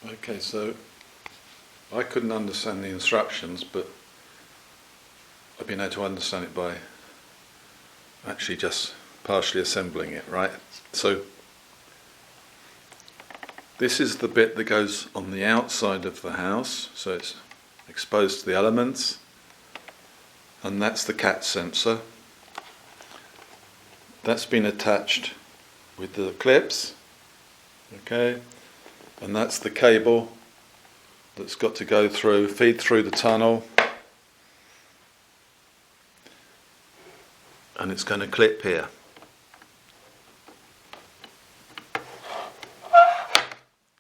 Okay, so I couldn't understand the instructions, but I've been able to understand it by actually just partially assembling it, right? So this is the bit that goes on the outside of the house, so it's exposed to the elements, and that's the cat sensor. That's been attached with the clips, okay, and that's the cable that's got to go through, feed through the tunnel, and it's going to clip here.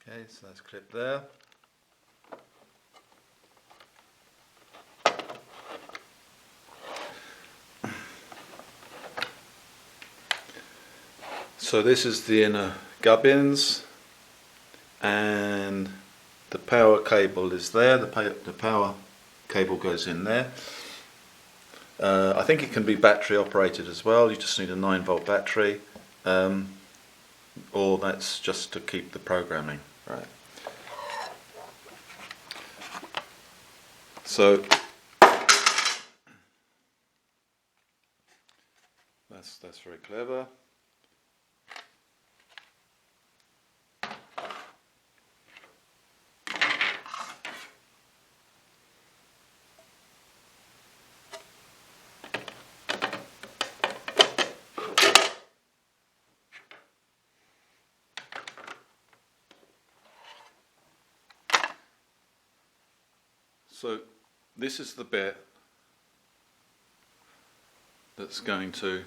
Okay, so that's clipped there. So this is the inner gubbins, and the power cable is there. The power cable goes in there. I think it can be battery operated as well. You just need a 9-volt battery, or that's just to keep the programming, right? So that's very clever. So this is the bit that's going to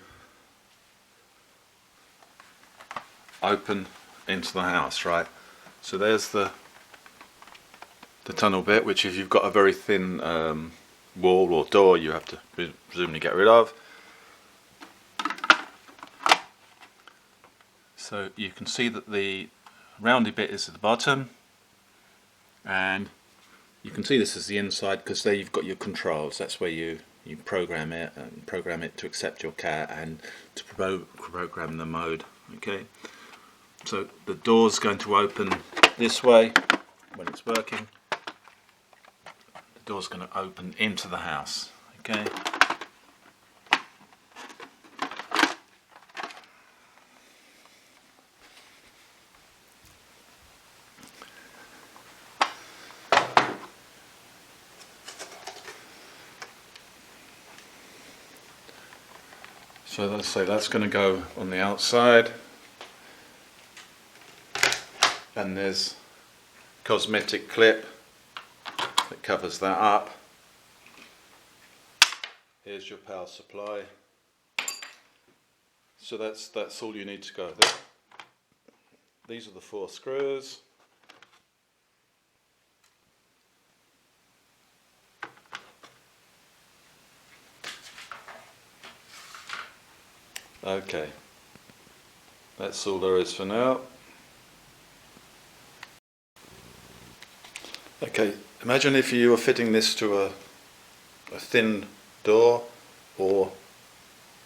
open into the house, right? So there's the tunnel bit, which if you've got a very thin wall or door, you have to presumably get rid of. So you can see that the roundy bit is at the bottom, and you can see this is the inside, because there you've got your controls. That's where you program it, and program it to accept your cat and to program the mode. Okay, so the door's going to open this way when it's working. The door's going to open into the house. Okay. So let's say that's going to go on the outside, and there's a cosmetic clip that covers that up. Here's your power supply. So that's all you need to go. These are the 4 screws. Okay, that's all there is for now. Okay, imagine if you were fitting this to a thin door, or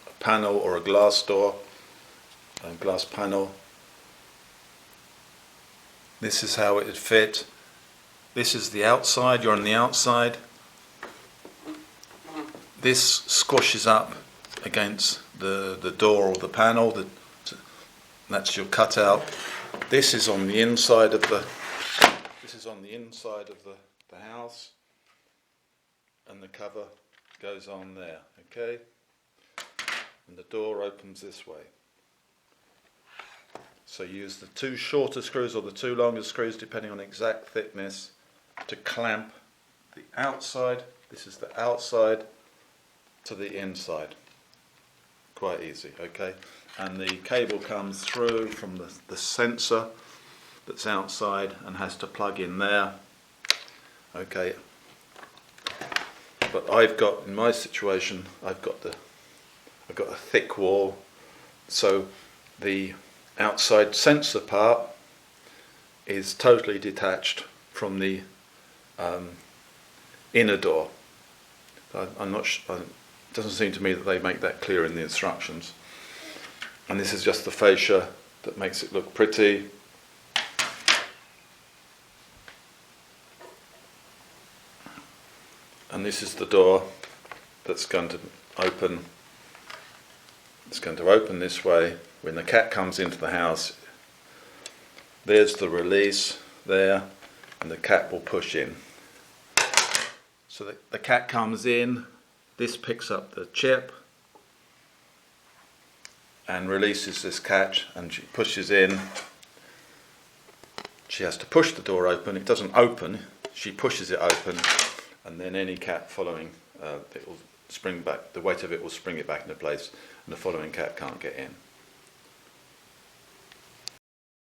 a panel, or a glass door, a glass panel. This is how it would fit. This is the outside, you're on the outside. This squashes up against the door or the panel. That's your cutout. This is on the inside of the house, and the cover goes on there. Okay, and the door opens this way. So use the 2 shorter screws or the 2 longer screws, depending on exact thickness, to clamp the outside. This is the outside to the inside. Quite easy, okay? And the cable comes through from the sensor that's outside and has to plug in there, okay? But I've got, in my situation, I've got a thick wall, so the outside sensor part is totally detached from the inner door. I'm not sure. It doesn't seem to me that they make that clear in the instructions. And this is just the fascia that makes it look pretty. and this is the door that's going to open. It's going to open this way. When the cat comes into the house, there's the release there, and the cat will push in. So the cat comes in, this picks up the chip and releases this catch, and she pushes in. She has to push the door open. It doesn't open, she pushes it open, and then any cat following, it will spring back, the weight of it will spring it back into place, and the following cat can't get in.